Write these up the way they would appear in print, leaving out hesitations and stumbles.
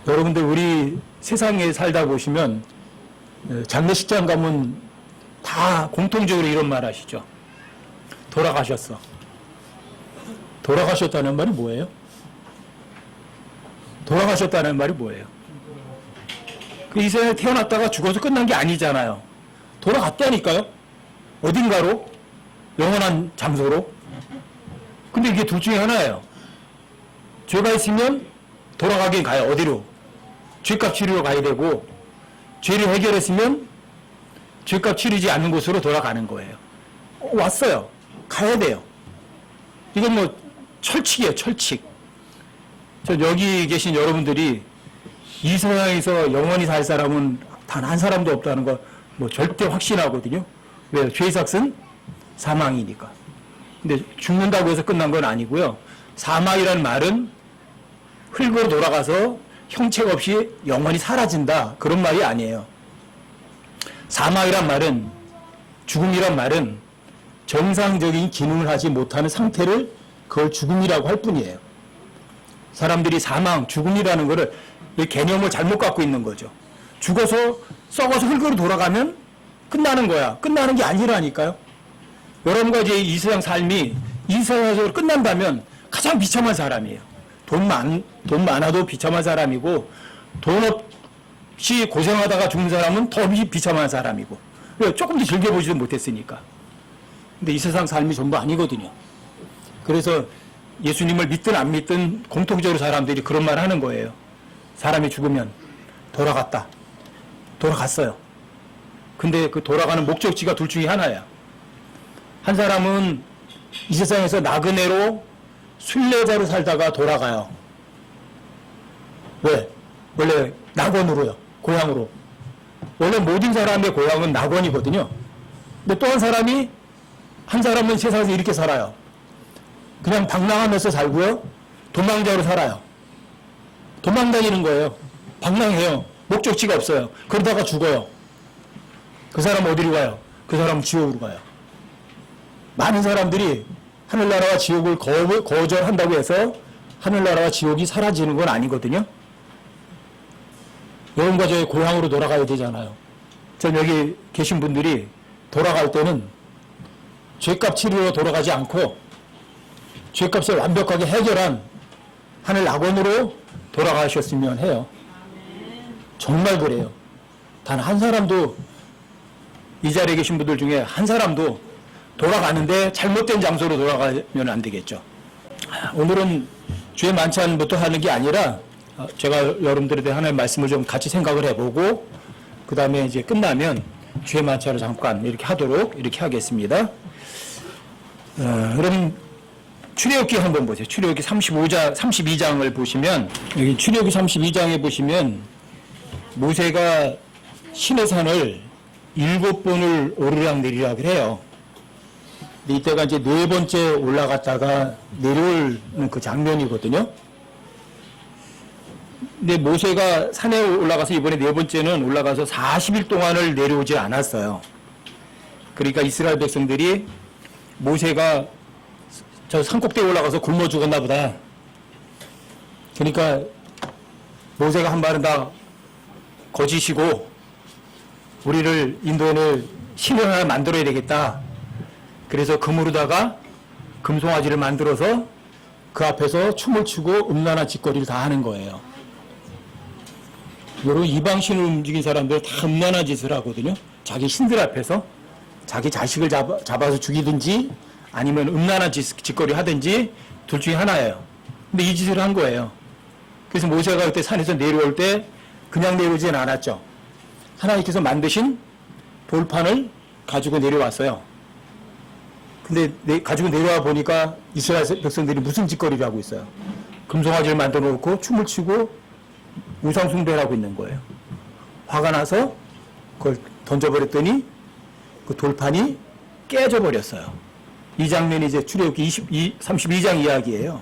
여러분들 우리 세상에 살다 보시면 장례식장 가면 다 공통적으로 이런 말 하시죠. 돌아가셨어. 돌아가셨다는 말이 뭐예요? 돌아가셨다는 말이 뭐예요? 이 세상에 태어났다가 죽어서 끝난 게 아니잖아요. 돌아갔다니까요. 어딘가로, 영원한 장소로. 근데 이게 둘 중에 하나예요. 죄가 있으면 돌아가긴 가요. 어디로? 죄값 치르러 가야 되고, 죄를 해결했으면 죄값 치르지 않는 곳으로 돌아가는 거예요. 왔어요. 가야 돼요. 이건 뭐 철칙이에요. 철칙. 저 여기 계신 여러분들이 이 세상에서 영원히 살 사람은 단 한 사람도 없다는 거 뭐 절대 확신하거든요. 왜요? 죄의 삭은 사망이니까. 근데 죽는다고 해서 끝난 건 아니고요. 사망이라는 말은 흙으로 돌아가서 형체 없이 영원히 사라진다. 그런 말이 아니에요. 사망이란 말은, 죽음이란 말은 정상적인 기능을 하지 못하는 상태를 그걸 죽음이라고 할 뿐이에요. 사람들이 사망, 죽음이라는 거를 개념을 잘못 갖고 있는 거죠. 죽어서 썩어서 흙으로 돌아가면 끝나는 거야. 끝나는 게 아니라니까요. 여러분과 이제 이 세상 삶이 이 세상에서 끝난다면 가장 비참한 사람이에요. 돈 많아도 비참한 사람이고, 돈 없이 고생하다가 죽는 사람은 더 비참한 사람이고. 왜? 조금 더 즐겨보지도 못했으니까. 근데 이 세상 삶이 전부 아니거든요. 그래서 예수님을 믿든 안 믿든 공통적으로 사람들이 그런 말 하는 거예요. 사람이 죽으면 돌아갔다. 돌아갔어요. 근데 그 돌아가는 목적지가 둘 중에 하나야. 한 사람은 이 세상에서 나그네로 순례자로 살다가 돌아가요. 왜? 원래 낙원으로요. 고향으로. 원래 모든 사람의 고향은 낙원이거든요. 근데 또 한 사람은 세상에서 이렇게 살아요. 그냥 방랑하면서 살고요. 도망자로 살아요. 도망다니는 거예요. 방랑해요. 목적지가 없어요. 그러다가 죽어요. 그 사람 어디로 가요? 그 사람은 지옥으로 가요. 많은 사람들이 하늘나라와 지옥을 거절한다고 해서 하늘나라와 지옥이 사라지는 건 아니거든요. 여러분과 저의 고향으로 돌아가야 되잖아요. 전 여기 계신 분들이 돌아갈 때는 죄값 치르러 돌아가지 않고 죄값을 완벽하게 해결한 하늘 낙원으로 돌아가셨으면 해요. 정말 그래요. 단 한 사람도, 이 자리에 계신 분들 중에 한 사람도 돌아가는데 잘못된 장소로 돌아가면 안 되겠죠. 오늘은 주의 만찬부터 하는 게 아니라 제가 여러분들에 대한 하나의 말씀을 좀 같이 생각을 해보고 그 다음에 이제 끝나면 주의 만찬을 잠깐 이렇게 하도록 이렇게 하겠습니다. 그럼 출애굽기 한번 보세요. 출애굽기 32장을 보시면, 여기 출애굽기 32장에 보시면 모세가 시내산을 7번을 오르락내리락 해요. 근데 이때가 이제 4번째 올라갔다가 내려오는 그 장면이거든요. 근데 모세가 산에 올라가서 이번에 4번째는 올라가서 40일 동안을 내려오지 않았어요. 그러니까 이스라엘 백성들이 모세가 저 산꼭대기에 올라가서 굶어 죽었나 보다. 그러니까 모세가 한 말은 다 거짓이고 우리를 인도에는 신을 하나 만들어야 되겠다. 그래서 금으로다가 금송아지를 만들어서 그 앞에서 춤을 추고 음란한 짓거리를 다 하는 거예요. 여러분, 이방신을 움직인 사람들 다 음란한 짓을 하거든요. 자기 신들 앞에서 자기 자식을 잡아서 죽이든지 아니면 음란한 짓거리 하든지 둘 중에 하나예요. 근데 이 짓을 한 거예요. 그래서 모세가 그때 산에서 내려올 때 그냥 내려오진 않았죠. 하나님께서 만드신 돌판을 가지고 내려왔어요. 근데 가지고 내려와 보니까 이스라엘 백성들이 무슨 짓거리를 하고 있어요. 금송아지를 만들어 놓고 춤을 추고 우상숭배를 하고 있는 거예요. 화가 나서 그걸 던져버렸더니 그 돌판이 깨져버렸어요. 이 장면이 이제 출애굽기 32장 이야기예요.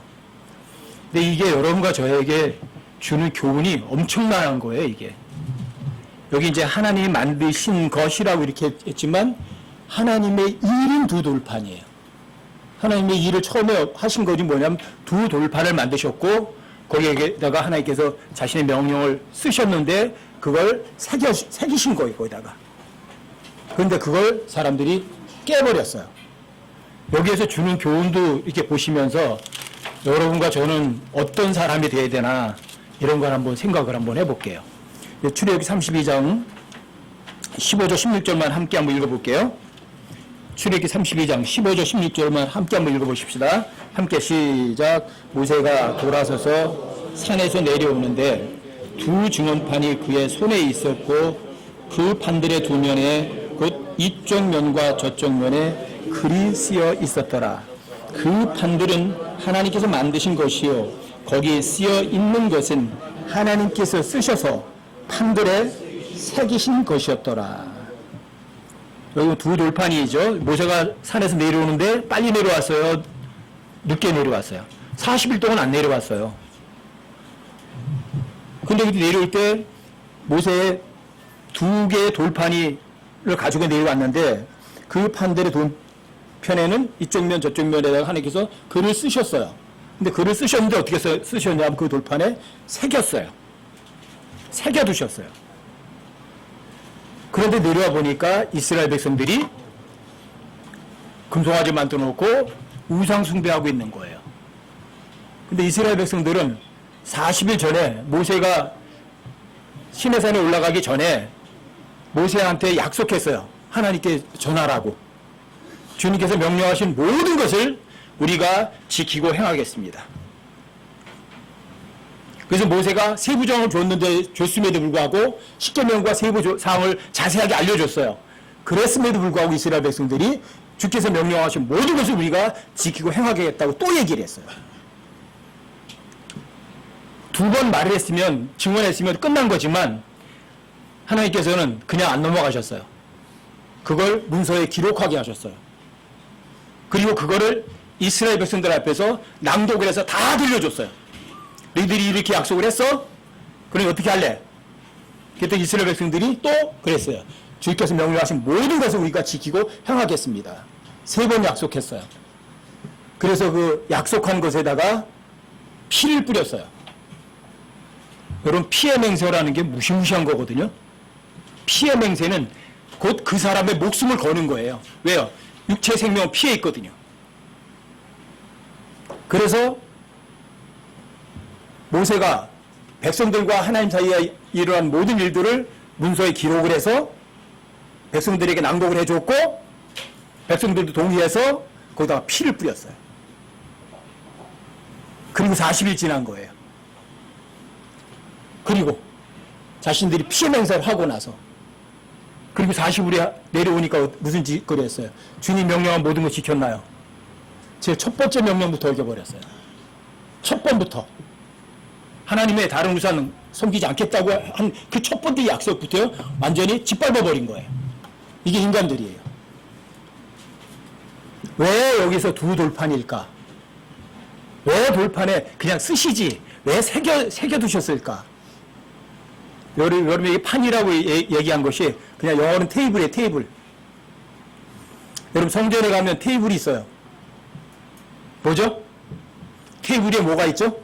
근데 이게 여러분과 저에게 주는 교훈이 엄청난 거예요, 이게. 여기 이제 하나님이 만드신 것이라고 이렇게 했지만 하나님의 일인 두 돌판이에요. 하나님의 일을 처음에 하신 것이 뭐냐면 두 돌판을 만드셨고 거기에다가 하나님께서 자신의 명령을 쓰셨는데 그걸 새기신 거예요, 거기다가. 그런데 그걸 사람들이 깨버렸어요. 여기에서 주는 교훈도 이렇게 보시면서 여러분과 저는 어떤 사람이 되어야 되나 이런 걸 한번 생각을 한번 해볼게요. 출애굽기 32장 15절 16절만 함께 한번 읽어볼게요. 출애굽기 32장 15절 16절만 함께 한번 읽어보십시다. 함께 시작. 모세가 돌아서서 산에서 내려오는데 두 증언판이 그의 손에 있었고 그 판들의 두 면에 곧 이쪽 면과 저쪽 면에 글이 쓰여 있었더라. 그 판들은 하나님께서 만드신 것이요 거기에 쓰여 있는 것은 하나님께서 쓰셔서 판들에 새기신 것이었더라. 여기 두 돌판이죠. 모세가 산에서 내려오는데 빨리 내려왔어요? 늦게 내려왔어요? 40일 동안 안 내려왔어요. 근데 내려올 때 모세의 두 개의 돌판을 가지고 내려왔는데 그 판들의 편에는 이쪽 면 저쪽 면에다가 하나님께서 글을 쓰셨어요. 근데 글을 쓰셨는데 어떻게 쓰셨냐면 그 돌판에 새겼어요. 새겨두셨어요. 그런데 내려와 보니까 이스라엘 백성들이 금송아지 만들어 놓고 우상 숭배하고 있는 거예요. 근데 이스라엘 백성들은 40일 전에 모세가 시내산에 올라가기 전에 모세한테 약속했어요. 하나님께 전하라고. 주님께서 명령하신 모든 것을 우리가 지키고 행하겠습니다. 그래서 모세가 세부조항을 줬음에도 불구하고 십계명과 세부사항을 자세하게 알려줬어요. 그랬음에도 불구하고 이스라엘 백성들이 주께서 명령하신 모든 것을 우리가 지키고 행하겠다고 또 얘기를 했어요. 두 번 말을 했으면, 증언했으면 끝난 거지만 하나님께서는 그냥 안 넘어가셨어요. 그걸 문서에 기록하게 하셨어요. 그리고 그거를 이스라엘 백성들 앞에서 낭독을 해서 다 들려줬어요. 너희들이 이렇게 약속을 했어? 그럼 어떻게 할래? 그랬더니 이스라엘 백성들이 또 그랬어요. 주께서 명령하신 모든 것을 우리가 지키고 행하겠습니다. 3번 약속했어요. 그래서 그 약속한 것에다가 피를 뿌렸어요. 여러분, 피의 맹세라는 게 무시무시한 거거든요. 피의 맹세는 곧 그 사람의 목숨을 거는 거예요. 왜요? 육체 생명은 피에 있거든요. 그래서 모세가 백성들과 하나님 사이에 일어난 모든 일들을 문서에 기록을 해서 백성들에게 낭독을 해줬고 백성들도 동의해서 거기다가 피를 뿌렸어요. 그리고 40일 지난 거예요. 그리고 자신들이 피의 맹세를 하고 나서 그리고 40일에 내려오니까 무슨 짓거리 했어요? 주님 명령한 모든 걸 지켰나요? 제일 첫 번째 명령부터 어겨버렸어요. 첫 번부터. 하나님의 다른 우상은 섬기지 않겠다고 한 그 첫 번째 약속부터요, 완전히 짓밟아버린 거예요. 이게 인간들이에요. 왜 여기서 두 돌판일까? 왜 돌판에 그냥 쓰시지? 왜 새겨두셨을까? 여러분이 판이라고 얘기한 것이 그냥 영어는 테이블이에요, 테이블. 여러분 성전에 가면 테이블이 있어요. 뭐죠? 테이블에 뭐가 있죠?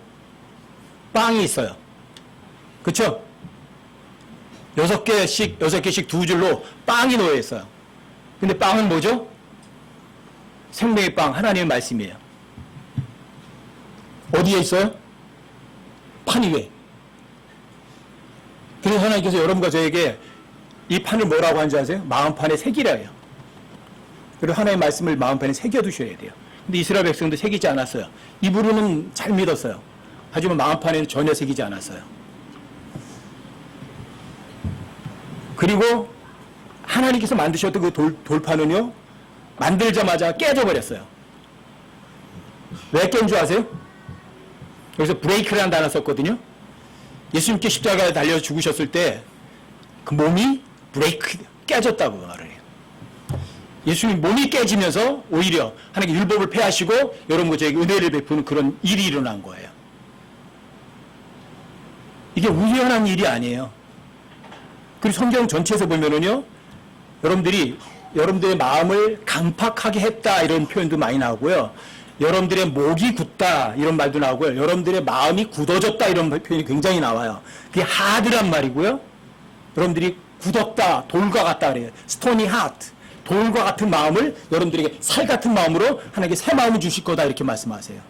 빵이 있어요. 그쵸? 6개씩 두 줄로 빵이 놓여 있어요. 근데 빵은 뭐죠? 생명의 빵, 하나님의 말씀이에요. 어디에 있어요? 판 위에. 그래서 하나님께서 여러분과 저에게 이 판을 뭐라고 하는지 아세요? 마음판에 새기라 해요. 그리고 하나님의 말씀을 마음판에 새겨두셔야 돼요. 근데 이스라엘 백성도 새기지 않았어요. 입으로는 잘 믿었어요. 하지만 마음판에는 전혀 새기지 않았어요. 그리고 하나님께서 만드셨던 그 돌판은요, 만들자마자 깨져버렸어요. 왜 깬 줄 아세요? 여기서 브레이크라는 단어 썼거든요. 예수님께 십자가에 달려 죽으셨을 때 그 몸이 브레이크 깨졌다고 말을 해요. 예수님 몸이 깨지면서 오히려 하나님께 율법을 폐하시고 여러분과 저에게 은혜를 베푸는 그런 일이 일어난 거예요. 이게 우연한 일이 아니에요. 그리고 성경 전체에서 보면은요, 여러분들의 마음을 강팍하게 했다 이런 표현도 많이 나오고요. 여러분들의 목이 굳다 이런 말도 나오고요. 여러분들의 마음이 굳어졌다 이런 표현이 굉장히 나와요. 그게 하드란 말이고요. 여러분들이 굳었다, 돌과 같다 그래요. 스토니 하트, 돌과 같은 마음을 여러분들에게 살 같은 마음으로 하나님께 새 마음을 주실 거다 이렇게 말씀하세요.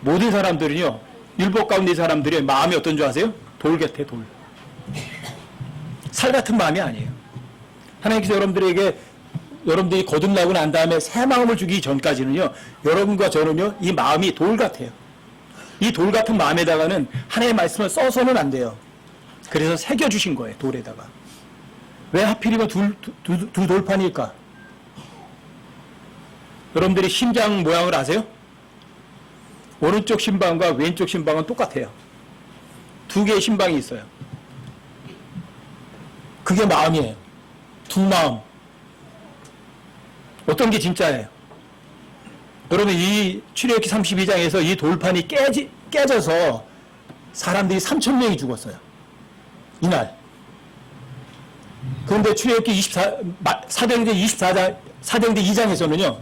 모든 사람들은요, 율법 가운데 사람들의 마음이 어떤 줄 아세요? 돌 같아, 돌. 살 같은 마음이 아니에요. 하나님께서 여러분들이 거듭나고 난 다음에 새 마음을 주기 전까지는요, 여러분과 저는요, 이 마음이 돌 같아요. 이 돌 같은 마음에다가는 하나님의 말씀을 써서는 안 돼요. 그래서 새겨주신 거예요, 돌에다가. 왜 하필이면 두 돌판일까? 여러분들이 심장 모양을 아세요? 오른쪽 심방과 왼쪽 심방은 똑같아요. 두 개의 심방이 있어요. 그게 마음이에요. 두 마음. 어떤 게 진짜예요? 여러분, 이 출애굽기 32장에서 이 돌판이 깨져서 사람들이 3,000명이 죽었어요. 이날. 그런데 출애굽기 사도행전 2장에서는요,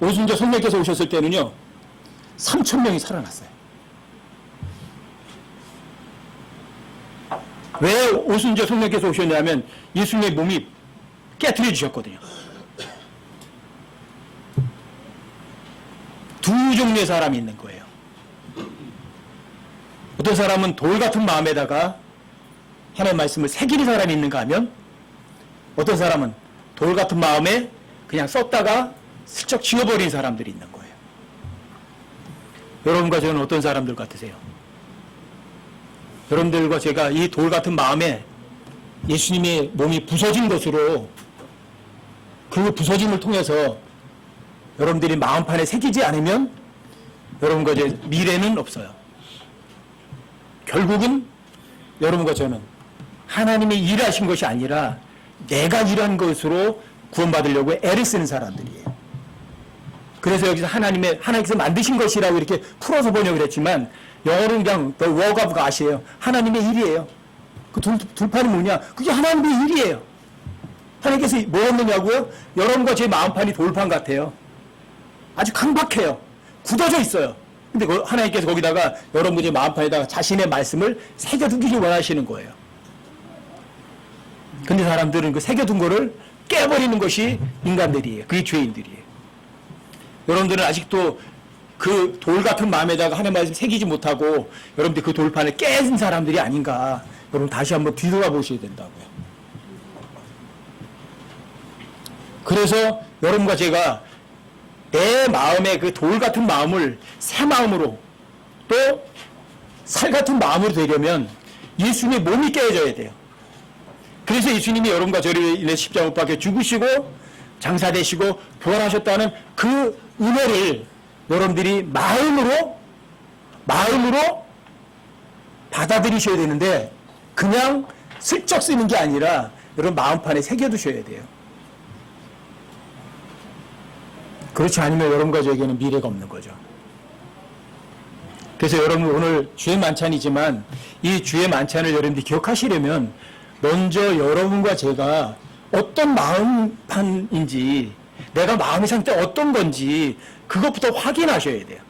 오순절 성령께서 오셨을 때는요, 3,000명이 살아났어요. 왜 오순절 성령께서 오셨냐면 예수님의 몸이 깨트려 주셨거든요. 두 종류의 사람이 있는 거예요. 어떤 사람은 돌 같은 마음에다가 하나님의 말씀을 새기는 사람이 있는가 하면, 어떤 사람은 돌 같은 마음에 그냥 썼다가 슬쩍 지워버린 사람들이 있는 거예요. 여러분과 저는 어떤 사람들 같으세요? 여러분들과 제가 이 돌 같은 마음에 예수님의 몸이 부서진 것으로, 그 부서짐을 통해서 여러분들이 마음판에 새기지 않으면 여러분과 제 미래는 없어요. 결국은 여러분과 저는 하나님이 일하신 것이 아니라 내가 일한 것으로 구원받으려고 애를 쓰는 사람들이에요. 그래서 여기서 하나님께서 만드신 것이라고 이렇게 풀어서 번역을 했지만, 영어로는 그냥 the work of God이에요. 하나님의 일이에요. 그 둘판이 뭐냐? 그게 하나님의 일이에요. 하나님께서 뭐 했느냐고요? 여러분과 제 마음판이 돌판 같아요. 아주 강박해요. 굳어져 있어요. 근데 하나님께서 거기다가 여러분의 마음판에다가 자신의 말씀을 새겨두기를 원하시는 거예요. 근데 사람들은 그 새겨둔 거를 깨버리는 것이 인간들이에요. 그게 죄인들이에요. 여러분들은 아직도 그 돌 같은 마음에다가 하나님의 말씀 새기지 못하고 여러분들 그 돌판을 깨진 사람들이 아닌가, 여러분 다시 한번 뒤돌아 보셔야 된다고요. 그래서 여러분과 제가 내 마음의 그 돌 같은 마음을 새 마음으로, 또 살 같은 마음으로 되려면 예수님의 몸이 깨어져야 돼요. 그래서 예수님이 여러분과 저를 인해 십자가 못 박혀 죽으시고 장사되시고 부활하셨다는 그 은혜를 여러분들이 마음으로 받아들이셔야 되는데, 그냥 슬쩍 쓰는 게 아니라 여러분 마음판에 새겨두셔야 돼요. 그렇지 않으면 여러분과 저에게는 미래가 없는 거죠. 그래서 여러분, 오늘 주의 만찬이지만 이 주의 만찬을 여러분들이 기억하시려면 먼저 여러분과 제가 어떤 마음판인지, 내가 마음의 상태가 어떤 건지 그것부터 확인하셔야 돼요.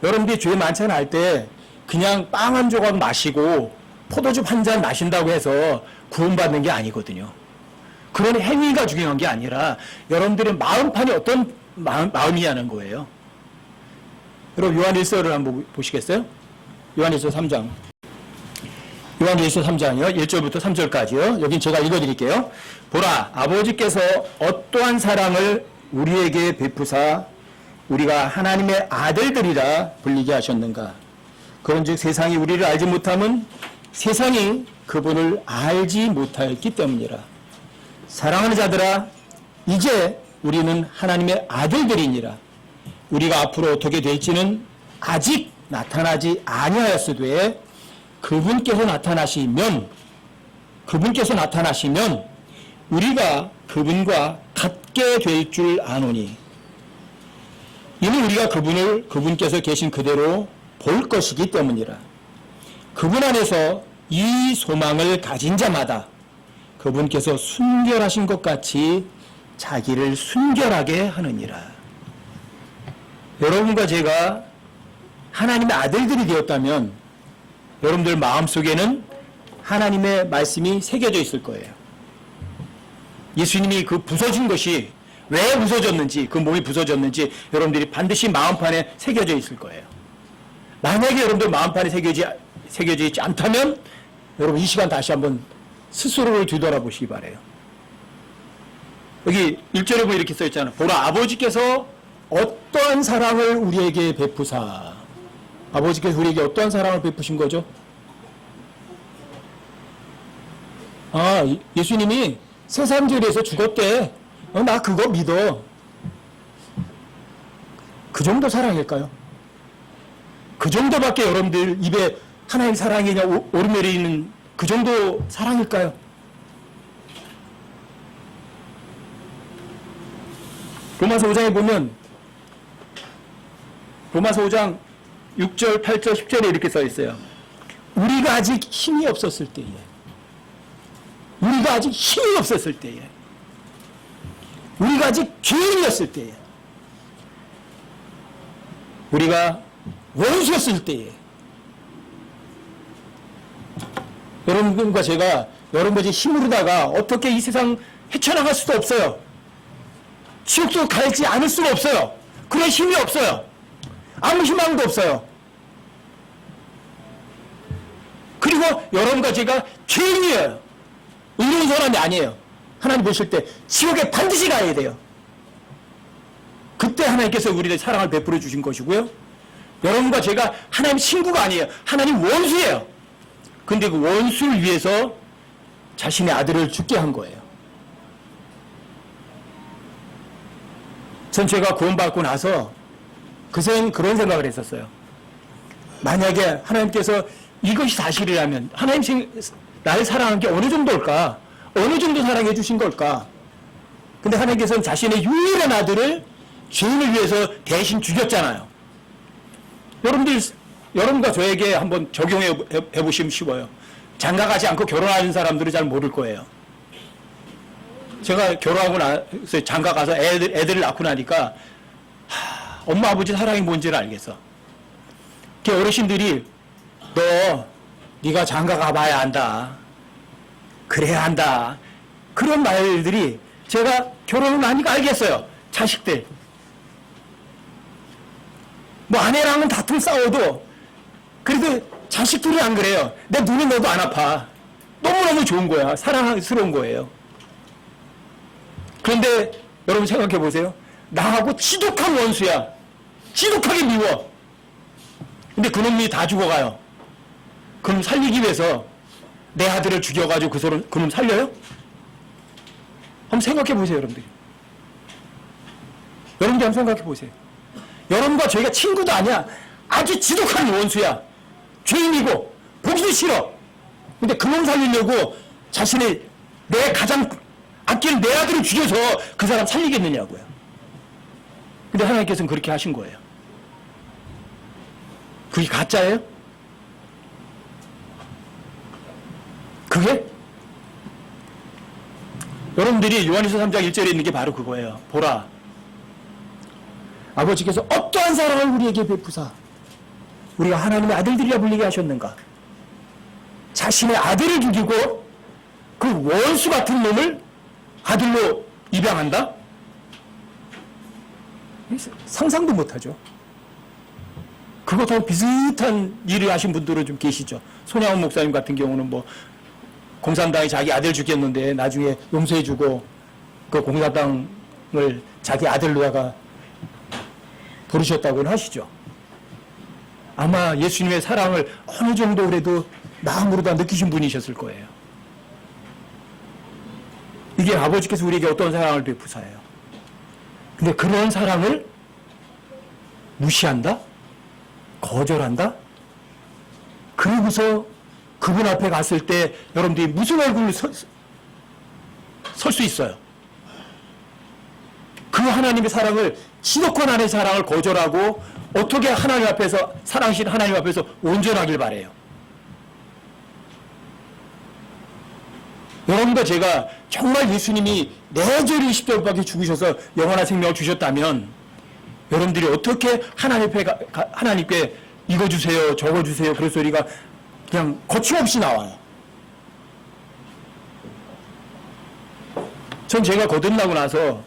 여러분들이 주의 만찬 할 때 그냥 빵 한 조각 마시고 포도주 한 잔 마신다고 해서 구원받는 게 아니거든요. 그런 행위가 중요한 게 아니라 여러분들의 마음판이 어떤 마음이냐는 거예요. 여러분, 요한일서를 한번 보시겠어요? 요한일서 3장. 요한일서 3장이요. 1절부터 3절까지요. 여긴 제가 읽어드릴게요. 보라, 아버지께서 어떠한 사랑을 우리에게 베푸사 우리가 하나님의 아들들이라 불리게 하셨는가. 그런즉 세상이 우리를 알지 못함은 세상이 그분을 알지 못하였기 때문이라. 사랑하는 자들아, 이제 우리는 하나님의 아들들이니라. 우리가 앞으로 어떻게 될지는 아직 나타나지 아니하였으되 그분께서 나타나시면 우리가 그분과 같게 될 줄 아노니, 이는 우리가 그분께서 계신 그대로 볼 것이기 때문이라. 그분 안에서 이 소망을 가진 자마다 그분께서 순결하신 것 같이 자기를 순결하게 하느니라. 여러분과 제가 하나님의 아들들이 되었다면 여러분들 마음속에는 하나님의 말씀이 새겨져 있을 거예요. 예수님이 그 부서진 것이 왜 부서졌는지, 그 몸이 부서졌는지 여러분들이 반드시 마음판에 새겨져 있을 거예요. 만약에 여러분들 마음판에 새겨져 있지 않다면 여러분 이 시간 다시 한번 스스로를 뒤돌아보시기 바라요. 여기 1절에 보면 이렇게 써있잖아요. 보라, 아버지께서 어떠한 사랑을 우리에게 베푸사. 아버지께서 우리에게 어떠한 사랑을 베푸신 거죠? 예수님이 새3절에서 죽었대. 나 그거 믿어. 그 정도 사랑일까요? 그 정도밖에 여러분들 입에 하나님 사랑이냐 오르내리는 그 정도 사랑일까요? 로마서 5장에 보면 로마서 5장 6절, 8절, 10절에 이렇게 써 있어요. 우리가 아직 힘이 없었을 때에 우리가 아직 죄인이었을 때에 우리가 원수였을 때에 여러분과 제가 여러분의 힘으로다가 어떻게 이 세상 헤쳐나갈 수도 없어요. 지옥도 갈지 않을 수가 없어요. 그런 힘이 없어요. 아무 희망도 없어요. 그리고 여러분과 제가 죄인이에요. 의로운 사람이 아니에요. 하나님 보실 때 지옥에 반드시 가야 돼요. 그때 하나님께서 우리를 사랑을 베풀어 주신 것이고요. 여러분과 제가 하나님 친구가 아니에요. 하나님 원수예요. 근데 그 원수를 위해서 자신의 아들을 죽게 한 거예요. 전 제가 구원받고 나서 그런 생각을 했었어요. 만약에 하나님께서 이것이 사실이라면 하나님 나를 사랑한 게 어느 정도일까? 어느 정도 사랑해 주신 걸까? 근데 하나님께서는 자신의 유일한 아들을 죄인을 위해서 대신 죽였잖아요. 여러분과 저에게 한번 적용해 보시면 쉬워요. 장가가지 않고 결혼하는 사람들은 잘 모를 거예요. 제가 결혼하고 나서 장가가서 애들을 낳고 나니까 엄마 아버지 사랑이 뭔지를 알겠어. 그 어르신들이 네가 장가가 봐야 한다. 그래야 한다. 그런 말들이 제가 결혼을 하니까 알겠어요. 자식들. 뭐 아내랑은 다툼 싸워도 그래도 자식들이 안 그래요. 내 눈에 넣어도 안 아파. 너무너무 좋은 거야. 사랑스러운 거예요. 그런데 여러분 생각해 보세요. 나하고 지독한 원수야. 지독하게 미워. 근데 그놈이 다 죽어가요. 그놈 살리기 위해서 내 아들을 죽여가지고 그놈 살려요? 한번 생각해 보세요, 여러분들이. 여러분들 한번 생각해 보세요. 여러분과 저희가 친구도 아니야. 아주 지독한 원수야. 죄인이고 보기도 싫어. 근데 그놈 살리려고 자신의 내 가장 아끼는 내 아들을 죽여서 그 사람 살리겠느냐고요. 근데 하나님께서는 그렇게 하신 거예요. 그게 가짜예요? 그게? 여러분들이 요한일서 3장 1절에 있는 게 바로 그거예요. 보라, 아버지께서 어떠한 사랑을 우리에게 베푸사 우리가 하나님의 아들들이라 불리게 하셨는가. 자신의 아들을 죽이고 그 원수 같은 놈을 아들로 입양한다? 상상도 못하죠. 그것하고 비슷한 일을 하신 분들은 좀 계시죠. 손양원 목사님 같은 경우는 뭐 공산당이 자기 아들 죽였는데 나중에 용서해주고 그 공산당을 자기 아들로다가 부르셨다고는 하시죠. 아마 예수님의 사랑을 어느 정도 그래도 마음으로 다 느끼신 분이셨을 거예요. 이게 아버지께서 우리에게 어떤 사랑을 베푸사예요. 근데 그런 사랑을 무시한다? 거절한다? 그러고서 그분 앞에 갔을 때 여러분들이 무슨 얼굴로 설 수 있어요? 그 하나님의 사랑을, 지독한 하나님의 사랑을 거절하고 어떻게 하나님 앞에서, 사랑하신 하나님 앞에서 온전하길 바래요. 여러분과 제가 정말 예수님이 내 죄를 십자가에 죽으셔서 영원한 생명을 주셨다면 여러분들이 어떻게 하나님께 이거 주세요, 저거 주세요, 그런 소리가 그냥 거침없이 나와요. 전 제가 거듭나고 나서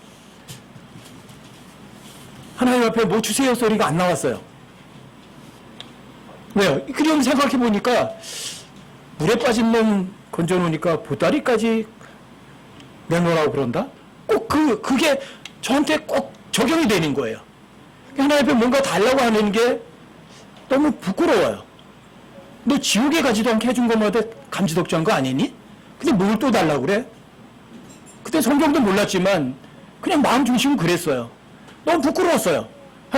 하나님 앞에 뭐 주세요 소리가 안 나왔어요. 왜요? 그냥 생각해 보니까 물에 빠진 놈 건져놓으니까 보따리까지 내놓으라고 그런다? 꼭 그게 저한테 꼭 적용이 되는 거예요. 하나님 앞에 뭔가 달라고 하는 게 너무 부끄러워요. 너 지옥에 가지도 않게 해준 것마다 감지덕지한 거 아니니? 근데 뭘 또 달라고 그래? 그때 성경도 몰랐지만 그냥 마음 중심은 그랬어요. 너무 부끄러웠어요.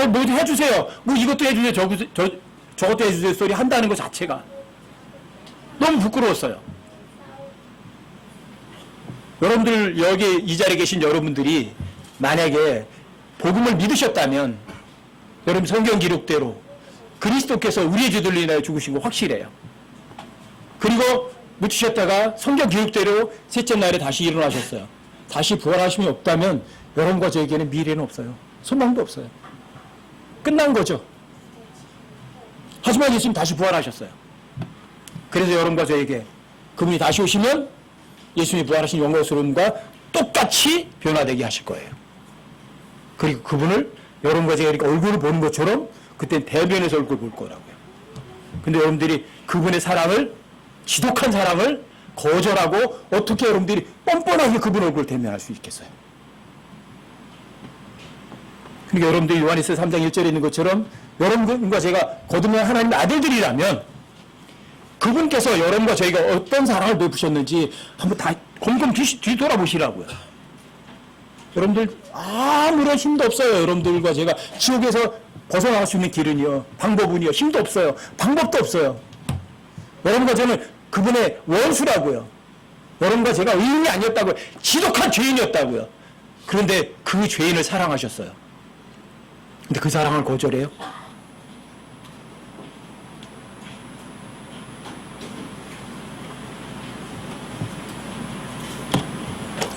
뭐 해주세요. 뭐 이것도 해주세요. 저것도 해주세요. 소리 한다는 것 자체가 너무 부끄러웠어요. 여러분들 여기 이 자리에 계신 여러분들이 만약에 복음을 믿으셨다면 여러분 성경 기록대로 그리스도께서 우리의 죄들로 인하여 죽으신 거 확실해요. 그리고 묻히셨다가 성경 기록대로 셋째 날에 다시 일어나셨어요. 다시 부활하심이 없다면 여러분과 저에게는 미래는 없어요. 소망도 없어요. 끝난 거죠. 하지만 예수님 다시 부활하셨어요. 그래서 여러분과 저에게 그분이 다시 오시면 예수님이 부활하신 영광스러움과 똑같이 변화되게 하실 거예요. 그리고 그분을 여러분과 제가 이렇게 얼굴을 보는 것처럼 그때 대변에서 얼굴 볼 거라고요. 근데 여러분들이 그분의 사랑을, 지독한 사랑을 거절하고 어떻게 여러분들이 뻔뻔하게 그분 얼굴을 대면할 수 있겠어요? 그러니까 여러분들이 요한일서 3장 1절에 있는 것처럼 여러분과 제가 거듭난 하나님의 아들들이라면 그분께서 여러분과 저희가 어떤 사랑을 베푸셨는지 한번 다 곰곰 뒤돌아보시라고요. 여러분들 아무런 힘도 없어요. 여러분들과 제가 지옥에서 벗어나갈 수 있는 길은요, 방법은요, 힘도 없어요. 방법도 없어요. 여러분과 저는 그분의 원수라고요. 여러분과 제가 의인이 아니었다고요. 지독한 죄인이었다고요. 그런데 그 죄인을 사랑하셨어요. 근데 그 사랑을 거절해요?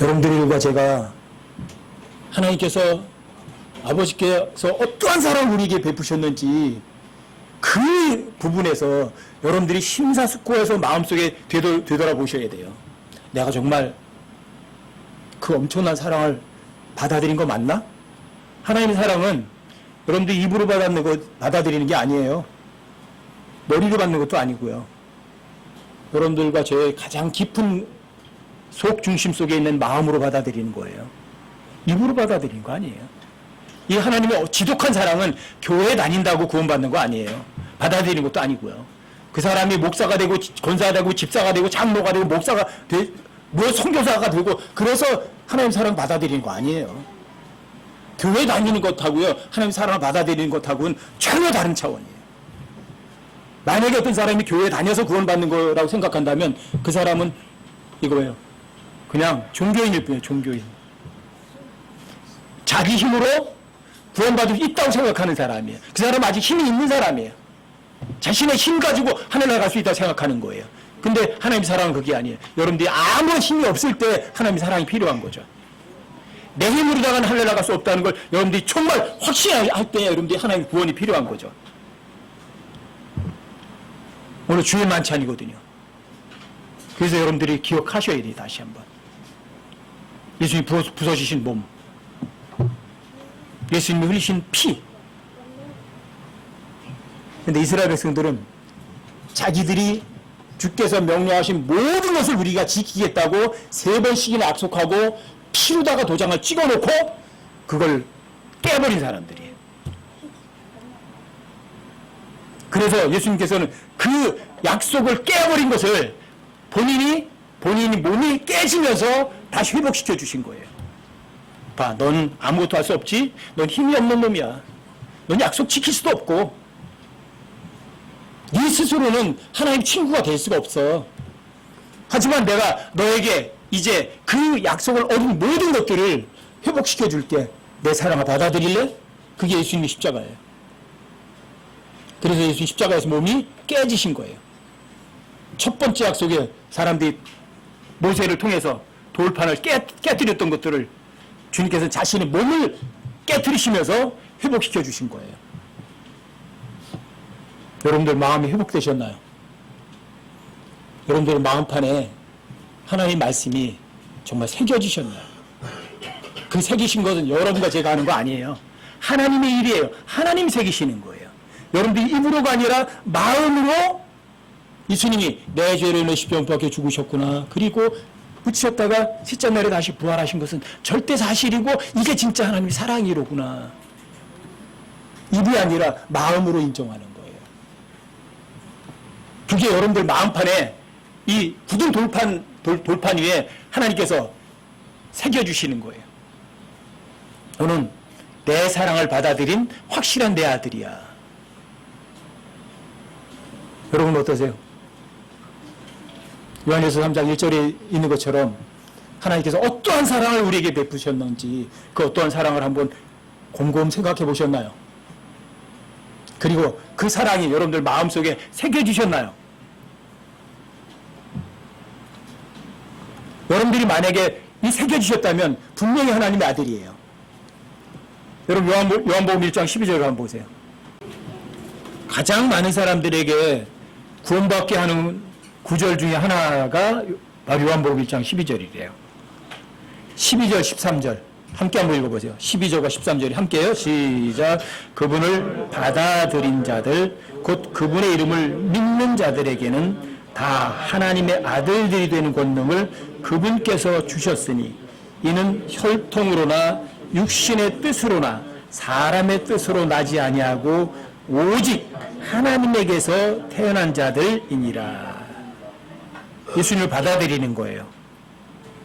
여러분들과 제가 하나님께서 아버지께서 어떠한 사랑을 우리에게 베푸셨는지 그 부분에서 여러분들이 심사숙고해서 마음속에 되돌아보셔야 돼요. 내가 정말 그 엄청난 사랑을 받아들인 거 맞나? 하나님의 사랑은 여러분들이 입으로 받아들이는 게 아니에요. 머리로 받는 것도 아니고요. 여러분들과 저의 가장 깊은 속 중심 속에 있는 마음으로 받아들이는 거예요. 입으로 받아들이는 거 아니에요. 이 하나님의 지독한 사랑은 교회에 다닌다고 구원받는 거 아니에요. 받아들이는 것도 아니고요. 그 사람이 목사가 되고 권사가 되고 집사가 되고 장로가 되고 목사가 되고 뭐 선교사가 되고 그래서 하나님 사랑 받아들이는 거 아니에요. 교회 다니는 것하고요, 하나님 사랑을 받아들이는 것하고는 전혀 다른 차원이에요. 만약에 어떤 사람이 교회에 다녀서 구원받는 거라고 생각한다면 그 사람은 이거예요. 그냥 종교인일 뿐이에요. 종교인. 자기 힘으로 구원받을 수 있다고 생각하는 사람이에요. 그 사람은 아직 힘이 있는 사람이에요. 자신의 힘 가지고 하늘나라 갈 수 있다고 생각하는 거예요. 근데 하나님의 사랑은 그게 아니에요. 여러분들이 아무런 힘이 없을 때 하나님의 사랑이 필요한 거죠. 내 힘으로다가는 하늘나라 갈 수 없다는 걸 여러분들이 정말 확신할 때 여러분들이 하나님의 구원이 필요한 거죠. 오늘 주일 만찬이거든요. 그래서 여러분들이 기억하셔야 돼요. 다시 한번. 예수님이 부서지신 몸, 예수님이 흘리신 피. 근데 이스라엘 백성들은 자기들이 주께서 명령하신 모든 것을 우리가 지키겠다고 3번씩이나 약속하고 피로다가 도장을 찍어놓고 그걸 깨버린 사람들이에요. 그래서 예수님께서는 그 약속을 깨버린 것을 본인이 몸이 깨지면서 다시 회복시켜 주신 거예요. 봐, 넌 아무것도 할 수 없지? 넌 힘이 없는 놈이야. 넌 약속 지킬 수도 없고 네 스스로는 하나님 친구가 될 수가 없어. 하지만 내가 너에게 이제 그 약속을 얻은 모든 것들을 회복시켜 줄게. 내 사랑을 받아들일래? 그게 예수님의 십자가예요. 그래서 예수님 십자가에서 몸이 깨지신 거예요. 첫 번째 약속에 사람들이 모세를 통해서 돌판을 깨뜨렸던 것들을 주님께서 자신의 몸을 깨뜨리시면서 회복시켜 주신 거예요. 여러분들 마음이 회복되셨나요? 여러분들 마음판에 하나님 말씀이 정말 새겨지셨나요? 그 새기신 것은 여러분과 제가 하는 거 아니에요. 하나님의 일이에요. 하나님이 새기시는 거예요. 여러분들이 입으로가 아니라 마음으로 예수님이 내 죄를 내 십자가에 죽으셨구나. 그리고 붙이셨다가 셋째 날에 다시 부활하신 것은 절대 사실이고 이게 진짜 하나님의 사랑이로구나. 입이 아니라 마음으로 인정하는 거예요. 그게 여러분들 마음판에 이 굳은 돌판 위에 하나님께서 새겨주시는 거예요. 너는 내 사랑을 받아들인 확실한 내 아들이야. 여러분 어떠세요? 요한일서 3장 1절에 있는 것처럼 하나님께서 어떠한 사랑을 우리에게 베푸셨는지 그 어떠한 사랑을 한번 곰곰 생각해 보셨나요? 그리고 그 사랑이 여러분들 마음속에 새겨지셨나요? 여러분들이 만약에 이 새겨지셨다면 분명히 하나님의 아들이에요. 여러분 요한복음 1장 12절 한번 보세요. 가장 많은 사람들에게 구원받게 하는 구절 중에 하나가 바로 요한복음 1장 12절이래요. 12절 13절 함께 한번 읽어보세요. 12절과 13절이 함께요. 시작. 그분을 받아들인 자들 곧 그분의 이름을 믿는 자들에게는 다 하나님의 아들들이 되는 권능을 그분께서 주셨으니 이는 혈통으로나 육신의 뜻으로나 사람의 뜻으로 나지 아니하고 오직 하나님에게서 태어난 자들이니라. 예수님을 받아들이는 거예요.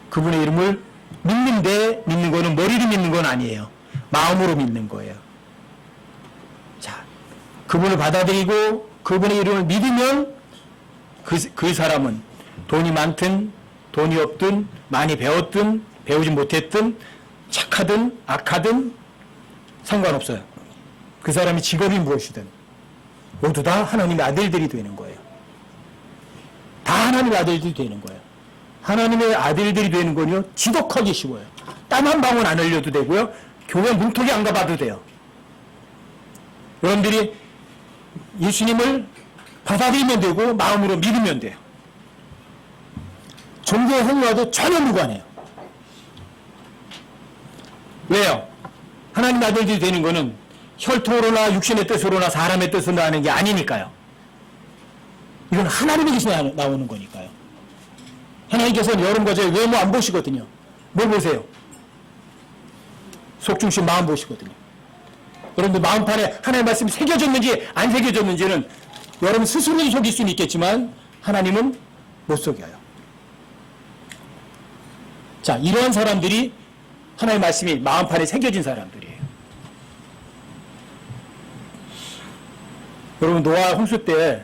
그분의 이름을 믿는데 믿는 거는 머리로 믿는 건 아니에요. 마음으로 믿는 거예요. 자, 그분을 받아들이고 그분의 이름을 믿으면 그 사람은 돈이 많든 돈이 없든 많이 배웠든 배우지 못했든 착하든 악하든 상관없어요. 그 사람이 직업이 무엇이든 모두 다 하나님의 아들들이 되는 거예요. 다 하나님의 아들들이 되는 거예요. 하나님의 아들들이 되는 건요 지독하기 쉬워요. 땀 한 방울 안 흘려도 되고요. 교회 문턱에 안 가봐도 돼요. 여러분들이 예수님을 받아들이면 되고 마음으로 믿으면 돼요. 종교의 행위와도 전혀 무관해요. 왜요? 하나님 아들들이 되는 거는 혈통으로나 육신의 뜻으로나 사람의 뜻으로 하는 게 아니니까요. 이건 하나님에게서 나오는 거니까요. 하나님께서는 여러분과 제 외모 안 보시거든요. 뭘 보세요? 속중심 마음 보시거든요. 여러분들 마음판에 하나님의 말씀이 새겨졌는지 안 새겨졌는지는 여러분 스스로 속일 수는 있겠지만 하나님은 못 속여요. 자, 이러한 사람들이 하나님의 말씀이 마음판에 새겨진 사람들이에요. 여러분 노아 홍수 때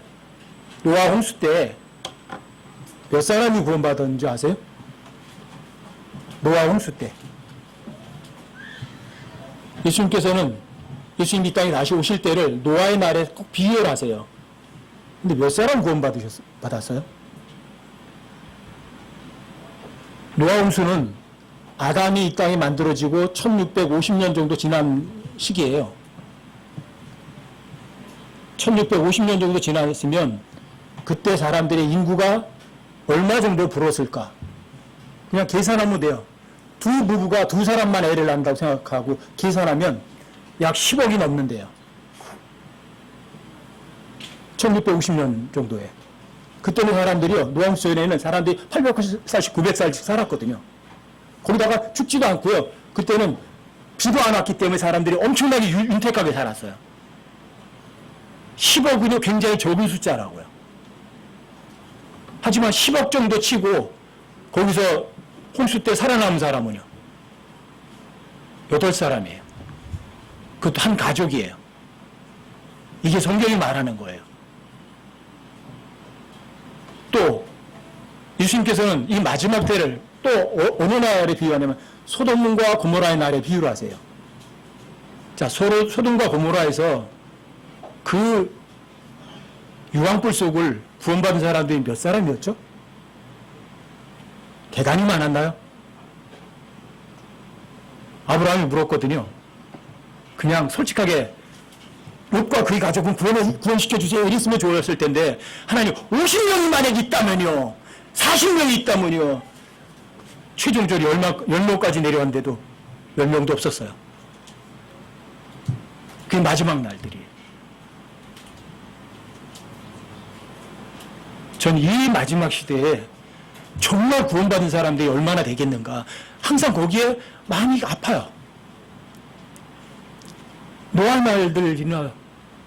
몇 사람이 구원받았는지 아세요? 노아 홍수 때 예수님께서는 예수님 이 땅에 다시 오실 때를 노아의 날에 꼭 비유를 하세요. 근데 몇 사람 구원받았어요? 노아 홍수는 아담이 이 땅에 만들어지고 1650년 정도 지난 시기예요. 1650년 정도 지났으면 그때 사람들의 인구가 얼마 정도 불었을까? 그냥 계산하면 돼요. 두 부부가 두 사람만 애를 낳는다고 생각하고 계산하면 약 10억이 넘는데요. 1650년 정도에. 그때는 사람들이요, 노아홍수 전에는 사람들이 800살씩 900살씩 살았거든요. 거기다가 죽지도 않고요. 그때는 비도 안 왔기 때문에 사람들이 엄청나게 윤택하게 살았어요. 10억은요 굉장히 적은 숫자라고요. 하지만 10억 정도 치고 거기서 홍수 때 살아남은 사람은요 8사람이에요. 그것도 한 가족이에요. 이게 성경이 말하는 거예요. 또 예수님께서는 이 마지막 때를 또 어느 날에 비유하냐면 소돔과 고모라의 날에 비유를 하세요. 자, 소돔과 고모라에서 그 유황불 속을 구원받은 사람들이 몇 사람이었죠? 대단히 많았나요? 아브라함이 물었거든요. 그냥 솔직하게 롯과 그의 가족은 구원시켜주세요 이랬으면 좋았을 텐데 하나님 50명이 만약 있다면요 40명이 있다면요 최종적으로 10명까지 내려왔는데도 10명도 없었어요. 그게 마지막 날들이에요. 전 이 마지막 시대에 정말 구원받은 사람들이 얼마나 되겠는가 항상 거기에 마음이 아파요. 노아의 날들이나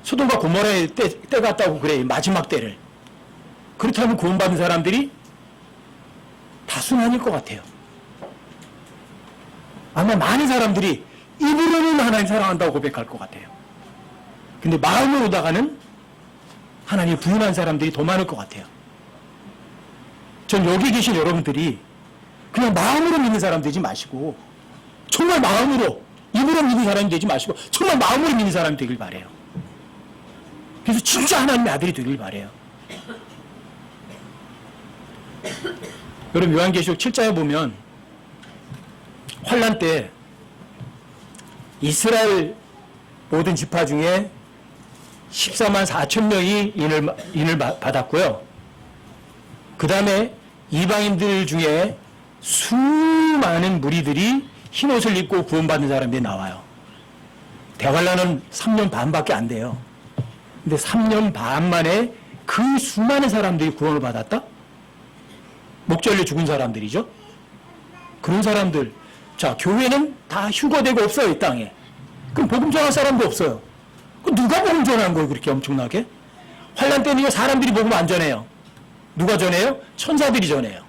소돔과 고모라의 때 같다고 그래 마지막 때를. 그렇다면 구원받은 사람들이 다수는 아닐 것 같아요. 아마 많은 사람들이 입으로는 하나님 사랑한다고 고백할 것 같아요. 근데 마음으로다가는 하나님 부인한 사람들이 더 많을 것 같아요. 전 여기 계신 여러분들이 그냥 마음으로 믿는 사람 되지 마시고 정말 마음으로 입으로 믿는 사람이 되지 마시고 정말 마음으로 믿는 사람이 되길 바래요. 그래서 진짜 하나님의 아들이 되길 바래요. 여러분 요한계시록 7장에 보면 환란 때 이스라엘 모든 지파 중에 14만 4천 명이 인을 받았고요. 그 다음에 이방인들 중에 수많은 무리들이 흰옷을 입고 구원받는 사람들이 나와요. 대환란은 3년 반밖에 안 돼요. 근데 3년 반 만에 그 수많은 사람들이 구원을 받았다? 목절려 죽은 사람들이죠. 그런 사람들, 자 교회는 다 휴거되고 없어요 이 땅에. 그럼 복음 전할 사람도 없어요. 그럼 누가 복음 전하는 거예요 그렇게 엄청나게? 환란 때는 사람들이 복음 안 전해요. 누가 전해요? 천사들이 전해요.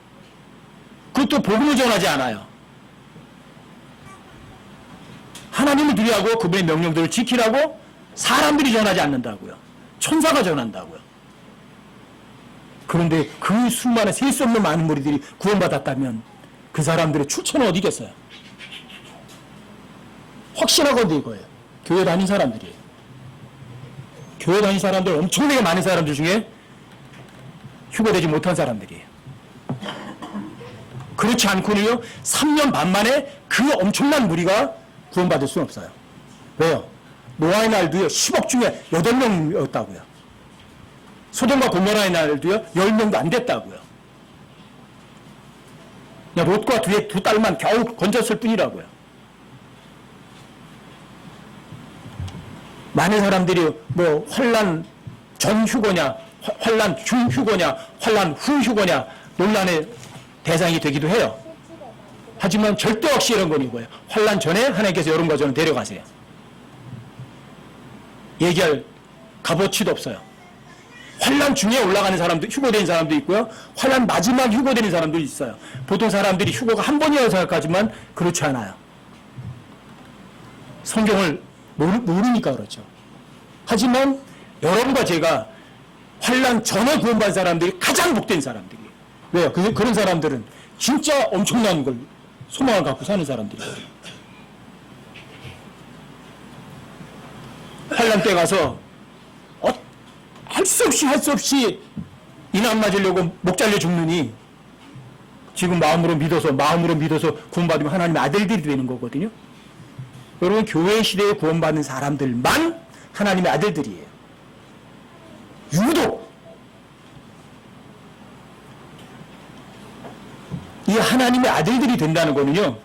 그것도 복음을 전하지 않아요. 하나님을 두려워하고 그분의 명령들을 지키라고 사람들이 전하지 않는다고요. 천사가 전한다고요. 그런데 그 수많은 셀 수 없는 많은 무리들이 구원받았다면 그 사람들의 출처는 어디겠어요? 확신하거든요 이거예요. 교회 다닌 사람들이에요. 교회 다닌 사람들 엄청나게 많은 사람들 중에 휴거되지 못한 사람들이에요. 그렇지 않고는요 3년 반 만에 그 엄청난 무리가 구원받을 수는 없어요. 왜요? 노아의 날도요 10억 중에 8명이었다고요. 소돔과 고모라의 날도요 10명도 안 됐다고요. 그냥 롯과 두 딸만 겨우 건졌을 뿐이라고요. 많은 사람들이 뭐 환란 전 휴거냐, 환란 중 휴거냐, 환란 후 휴거냐 논란의 대상이 되기도 해요. 하지만 절대 확실한 건 이거예요. 환란 전에 하나님께서 여러분과 저는 데려가세요. 얘기할 값어치도 없어요. 환란 중에 올라가는 사람도 휴거된 사람도 있고요. 환란 마지막 휴거되는 사람도 있어요. 보통 사람들이 휴거가 한 번이라고 생각하지만 그렇지 않아요. 성경을 모르니까 그렇죠. 하지만 여러분과 제가 환란 전에 구원받은 사람들이 가장 복된 사람들이에요. 왜요? 그런 사람들은 진짜 엄청난 걸 소망을 갖고 사는 사람들이에요. 환란 때 가서 할 수 없이 이난 맞으려고 목 잘려 죽느니 지금 마음으로 믿어서 구원받으면 하나님의 아들들이 되는 거거든요. 여러분 교회 시대에 구원받는 사람들만 하나님의 아들들이에요. 유독 이 하나님의 아들들이 된다는 거는요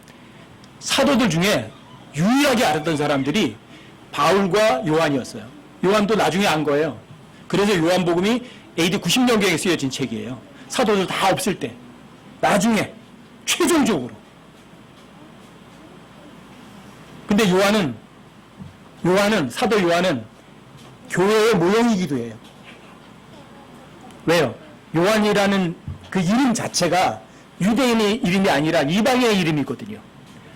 사도들 중에 유일하게 알았던 사람들이 바울과 요한이었어요. 요한도 나중에 안 거예요. 그래서 요한복음이 AD 90년경에 쓰여진 책이에요. 사도들 다 없을 때 나중에 최종적으로. 근데 사도 요한은 교회의 모형이기도 해요. 왜요? 요한이라는 그 이름 자체가 유대인의 이름이 아니라 이방인의 이름이거든요.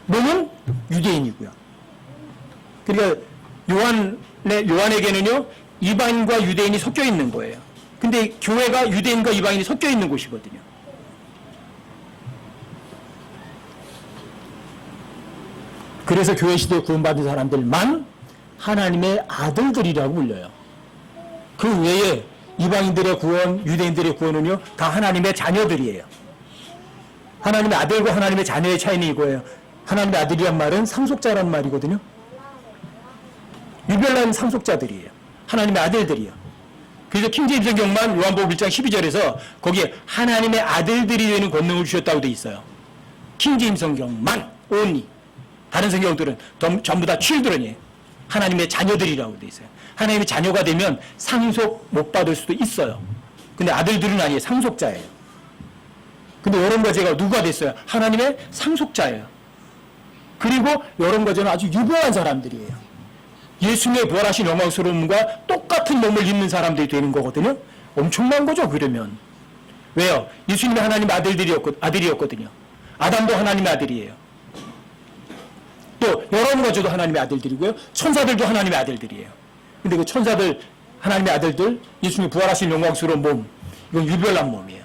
몸은 유대인이고요. 그러니까 요한에게는요 이방인과 유대인이 섞여 있는 거예요. 근데 교회가 유대인과 이방인이 섞여 있는 곳이거든요. 그래서 교회 시대에 구원받은 사람들만 하나님의 아들들이라고 불려요. 그 외에 이방인들의 구원, 유대인들의 구원은요 다 하나님의 자녀들이에요. 하나님의 아들과 하나님의 자녀의 차이는 이거예요. 하나님의 아들이란 말은 상속자란 말이거든요. 유별난 상속자들이에요. 하나님의 아들들이요. 그래서 킹제임스 성경만 요한복음 1장 12절에서 거기에 하나님의 아들들이 되는 권능을 주셨다고 돼 있어요. 킹제임스 성경만 only. 다른 성경들은 전부 다 children이에요. 하나님의 자녀들이라고 돼 있어요. 하나님의 자녀가 되면 상속 못 받을 수도 있어요. 근데 아들들은 아니에요. 상속자예요. 근데 여러분과 제가 누가 됐어요? 하나님의 상속자예요. 그리고 여러분과 저는 아주 유명한 사람들이에요. 예수님의 부활하신 영광스러움과 똑같은 몸을 입는 사람들이 되는 거거든요. 엄청난 거죠, 그러면. 왜요? 예수님이 하나님의 아들이었거든요. 아담도 하나님의 아들이에요. 또 여러분과 저도 하나님의 아들들이고요. 천사들도 하나님의 아들들이에요. 근데 그 천사들, 하나님의 아들들, 예수님이 부활하신 영광스러운 몸, 이건 유별난 몸이에요.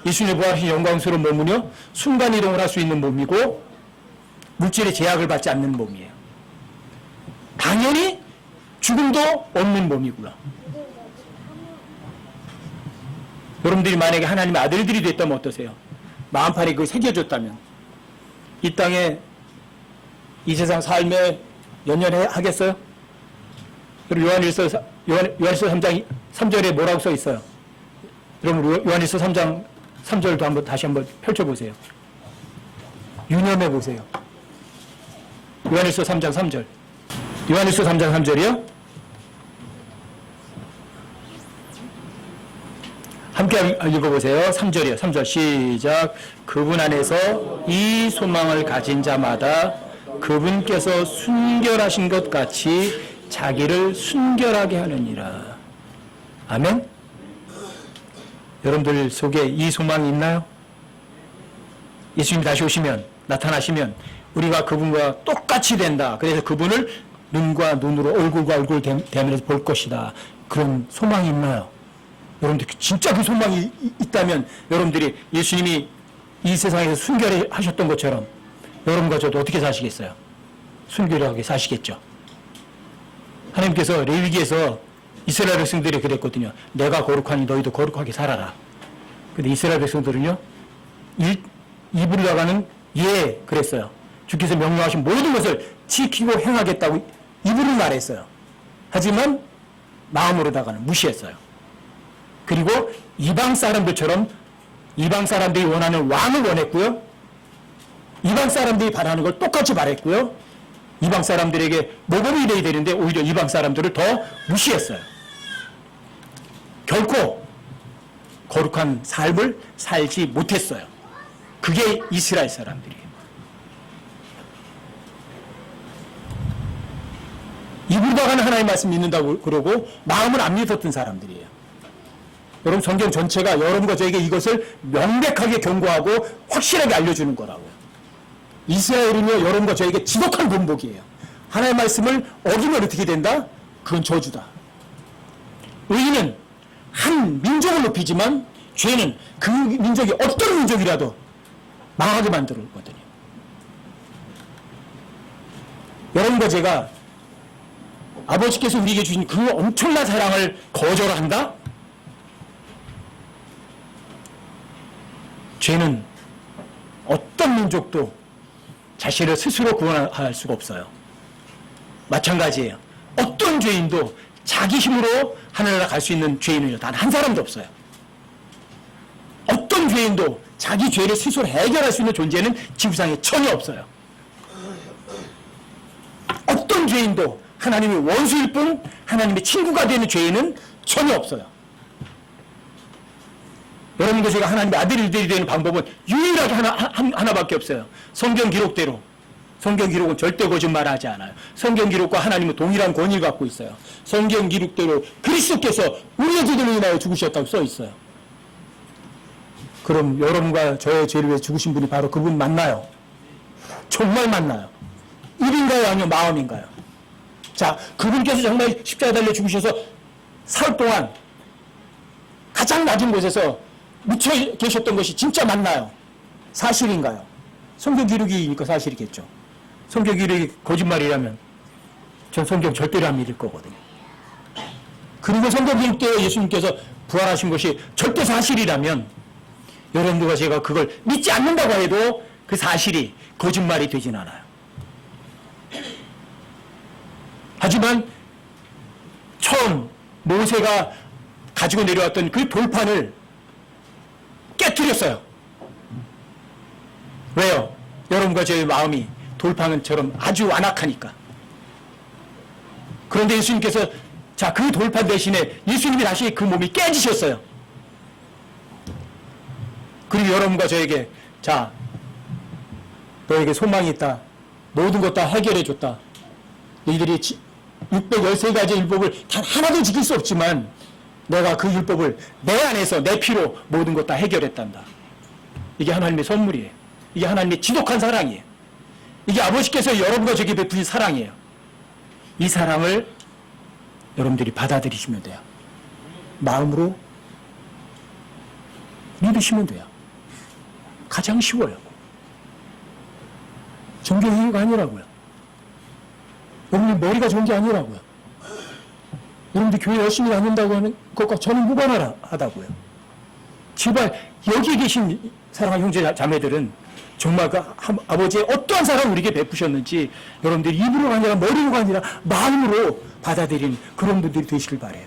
예수님이 부활하신 영광스러운 몸은요, 순간이동을 할 수 있는 몸이고 물질의 제약을 받지 않는 몸이에요. 당연히 죽음도 없는 몸이고요. 여러분들이 만약에 하나님의 아들들이 됐다면 어떠세요? 마음판에 그걸 새겨줬다면 이 땅에 이 세상 삶에 연연해 하겠어요? 그리고 요한일서 3장 3절에 뭐라고 써 있어요? 여러분 요한일서 3장 3절도 다시 한번 펼쳐보세요. 유념해 보세요. 요한일서 3장 3절. 요한일서 3장 3절이요? 함께 읽어보세요. 3절이요. 3절 시작. 그분 안에서 이 소망을 가진 자마다 그분께서 순결하신 것 같이 자기를 순결하게 하느니라. 아멘? 여러분들 속에 이 소망이 있나요? 예수님 다시 오시면, 나타나시면 우리가 그분과 똑같이 된다. 그래서 그분을 눈과 눈으로 얼굴과 얼굴 대면해서 볼 것이다. 그런 소망이 있나요? 여러분들 진짜 그 소망이 있다면 여러분들이 예수님이 이 세상에서 순결하셨던 것처럼 여러분과 저도 어떻게 사시겠어요? 순결하게 사시겠죠. 하나님께서 레위기에서 이스라엘 백성들이 그랬거든요. 내가 거룩하니 너희도 거룩하게 살아라. 근데 이스라엘 백성들은요, 입으로 나가는 예 그랬어요. 주께서 명령하신 모든 것을 지키고 행하겠다고 입으로 말했어요. 하지만 마음으로다가는 무시했어요. 그리고 이방 사람들처럼 이방 사람들이 원하는 왕을 원했고요. 이방 사람들이 바라는 걸 똑같이 바랬고요. 이방 사람들에게 모범이 되어야 되는데 오히려 이방 사람들을 더 무시했어요. 결코 거룩한 삶을 살지 못했어요. 그게 이스라엘 사람들이에요. 입으로다가는 하나님 말씀 믿는다고 그러고 마음을 안 믿었던 사람들이에요. 여러분 성경 전체가 여러분과 저에게 이것을 명백하게 경고하고 확실하게 알려주는 거라고요. 이스라엘은요 여러분과 저에게 지독한 본복이에요. 하나님의 말씀을 어기면 어떻게 된다? 그건 저주다. 의인은 한 민족을 높이지만 죄는 그 민족이 어떤 민족이라도 망하게 만들었거든요. 여러분과 제가 아버지께서 우리에게 주신 그 엄청난 사랑을 거절한다? 죄는 어떤 민족도 자신을 스스로 구원할 수가 없어요. 마찬가지예요. 어떤 죄인도 자기 힘으로 하늘나라 갈 수 있는 죄인은요, 단 한 사람도 없어요. 어떤 죄인도 자기 죄를 스스로 해결할 수 있는 존재는 지구상에 전혀 없어요. 어떤 죄인도 하나님의 원수일 뿐 하나님의 친구가 되는 죄인은 전혀 없어요. 여러분과 제가 하나님의 아들들이 되는 방법은 유일하게 하나밖에 없어요. 성경 기록대로. 성경 기록은 절대 거짓말하지 않아요. 성경 기록과 하나님은 동일한 권위를 갖고 있어요. 성경 기록대로 그리스도께서 우리의 죄를 인하여 죽으셨다고 써 있어요. 그럼 여러분과 저의 죄를 위해 죽으신 분이 바로 그분 맞나요? 정말 맞나요? 입인가요? 아니면 마음인가요? 자, 그분께서 정말 십자가에 달려 죽으셔서 사흘 동안 가장 낮은 곳에서 묻혀 계셨던 것이 진짜 맞나요? 사실인가요? 성경 기록이니까 사실이겠죠. 성경 기록이 거짓말이라면 전 성경 절대로 안 믿을 거거든요. 그리고 성경 기록대로 예수님께서 부활하신 것이 절대 사실이라면 여러분들과 제가 그걸 믿지 않는다고 해도 그 사실이 거짓말이 되진 않아요. 하지만 모세가 가지고 내려왔던 그 돌판을 깨뜨렸어요. 왜요? 여러분과 저의 마음이 돌판처럼 아주 완악하니까. 그런데 예수님께서 자, 그 돌판 대신에 예수님이 다시 그 몸이 깨지셨어요. 그리고 여러분과 저에게 자, 너에게 소망이 있다. 모든 것 다 해결해 줬다. 너희들이 613가지 율법을 단 하나도 지킬 수 없지만 내가 그 율법을 내 안에서 내 피로 모든 것 다 해결했단다. 이게 하나님의 선물이에요. 이게 하나님의 지독한 사랑이에요. 이게 아버지께서 여러분과 저에게 베푸신 사랑이에요. 이 사랑을 여러분들이 받아들이시면 돼요. 마음으로 믿으시면 돼요. 가장 쉬워요. 종교행위가 아니라고요. 여러분들 머리가 좋은 게 아니라고요. 여러분들 교회 열심히 다닌다고 하는 것과 저는 무관하다고요. 제발 여기 계신 사랑하는 형제 자매들은 정말 그 아버지의 어떠한 사랑을 우리에게 베푸셨는지 여러분들이 입으로가 아니라 머리로가 아니라 마음으로 받아들이는 그런 분들이 되시길 바라요.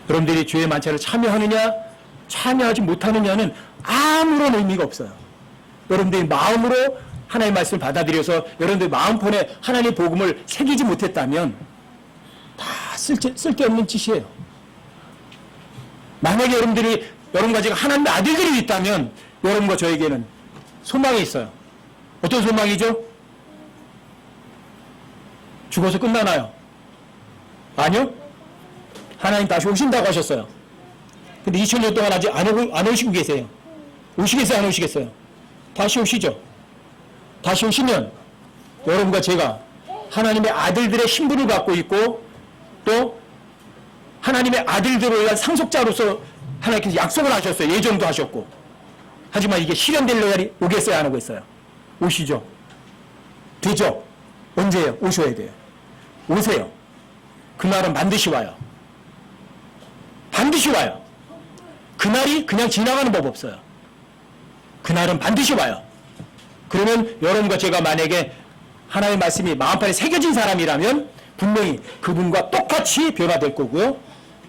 여러분들이 주의 만찬을 참여하느냐 참여하지 못하느냐는 아무런 의미가 없어요. 여러분들이 마음으로 하나님의 말씀을 받아들여서 여러분들 마음폰에 하나님의 복음을 새기지 못했다면 다 쓸데없는 짓이에요. 만약에 여러분들이 여러분과 제가 하나님의 아들들이 있다면 여러분과 저에게는 소망이 있어요. 어떤 소망이죠? 죽어서 끝나나요? 아니요. 하나님 다시 오신다고 하셨어요. 근데 2000년 동안 아직 안 오시고 계세요. 오시겠어요? 안 오시겠어요? 다시 오시죠. 다시 오시면 여러분과 제가 하나님의 아들들의 신분을 갖고 있고 또 하나님의 아들들을 위한 상속자로서 하나님께서 약속을 하셨어요. 예정도 하셨고. 하지만 이게 실현될 날이 오겠어요? 안 오겠어요? 오시죠. 되죠? 언제요? 오셔야 돼요. 오세요. 그날은 반드시 와요. 반드시 와요. 그날이 그냥 지나가는 법 없어요. 그날은 반드시 와요. 그러면 여러분과 제가 만약에 하나님의 말씀이 마음판에 새겨진 사람이라면 분명히 그분과 똑같이 변화될 거고요.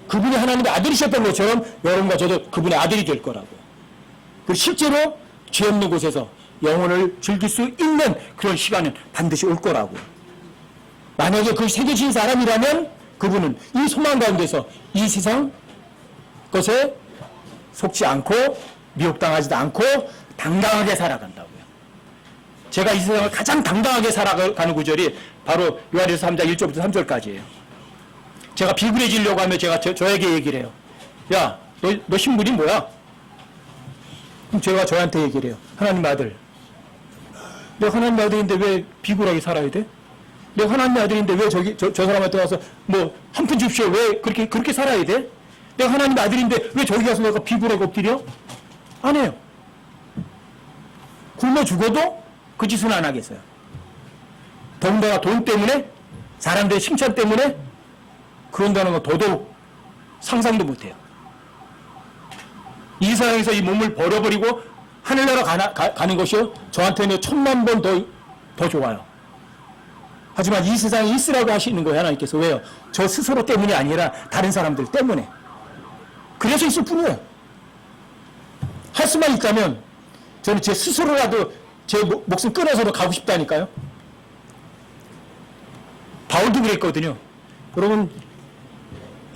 그분이 하나님의 아들이셨던 것처럼 여러분과 저도 그분의 아들이 될 거라고요. 그리고 실제로 죄 없는 곳에서 영혼을 즐길 수 있는 그런 시간은 반드시 올 거라고요. 만약에 그 새겨진 사람이라면 그분은 이 소망 가운데서 이 세상 것에 속지 않고 미혹당하지도 않고 당당하게 살아간다고요. 제가 이 세상을 가장 당당하게 살아가는 구절이 바로 요한일서 3장 1절부터 3절까지예요. 제가 비굴해지려고 하면 제가 저에게 얘기를 해요. 야, 너 신분이 뭐야? 그럼 제가 저한테 얘기를 해요. 하나님 아들. 내가 하나님 아들인데 왜 비굴하게 살아야 돼? 내가 하나님 아들인데 왜 저 사람한테 와서 뭐 한 푼 줍시오. 왜 그렇게 살아야 돼? 내가 하나님 아들인데 왜 저기 가서 내가 비굴하게 엎드려? 안 해요. 굶어 죽어도 그 짓은 안 하겠어요. 더군다나 돈 때문에, 사람들의 칭찬 때문에 그런다는 건 더더욱 상상도 못해요. 이 세상에서 이 몸을 버려버리고 하늘나라 가는 것이요 저한테는 1000만 번 더 좋아요. 하지만 이 세상에 있으라고 하시는 거예요. 하나님께서. 왜요? 저 스스로 때문이 아니라 다른 사람들 때문에. 그래서 있을 뿐이에요. 할 수만 있다면 저는 제 스스로라도 제 목숨 끊어서도 가고 싶다니까요. 바울도 그랬거든요. 여러분,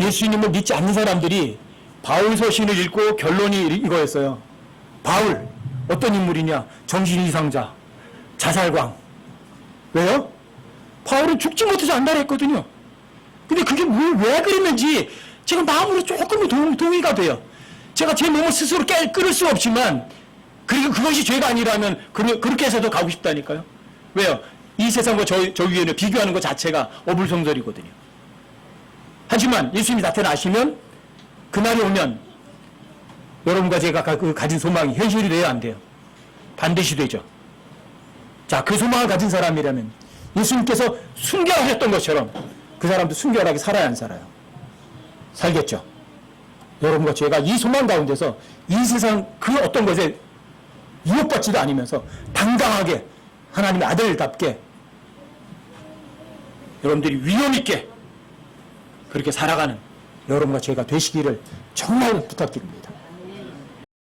예수님을 믿지 않는 사람들이 바울 서신을 읽고 결론이 이거였어요. 바울, 어떤 인물이냐? 정신 이상자, 자살광. 왜요? 바울은 죽지 못해서 안달했거든요. 근데 그게 왜 그랬는지 제가 마음으로 조금 동의가 돼요. 제가 제 몸을 스스로 끌을 수 없지만 그리고 그것이 죄가 아니라면 그렇게 해서도 가고 싶다니까요. 왜요? 이 세상과 저 위에는 비교하는 것 자체가 어불성설이거든요. 하지만 예수님이 나타나시면 그날이 오면 여러분과 제가 가진 소망이 현실이 돼야 안 돼요. 반드시 되죠. 자, 그 소망을 가진 사람이라면 예수님께서 순결하셨던 것처럼 그 사람도 순결하게 살아야 안 살아요. 살겠죠. 여러분과 제가 이 소망 가운데서 이 세상 그 어떤 것에 유혹받지도 않으면서 당당하게 하나님의 아들답게 여러분들이 위험 있게 그렇게 살아가는 여러분과 제가 되시기를 정말 부탁드립니다.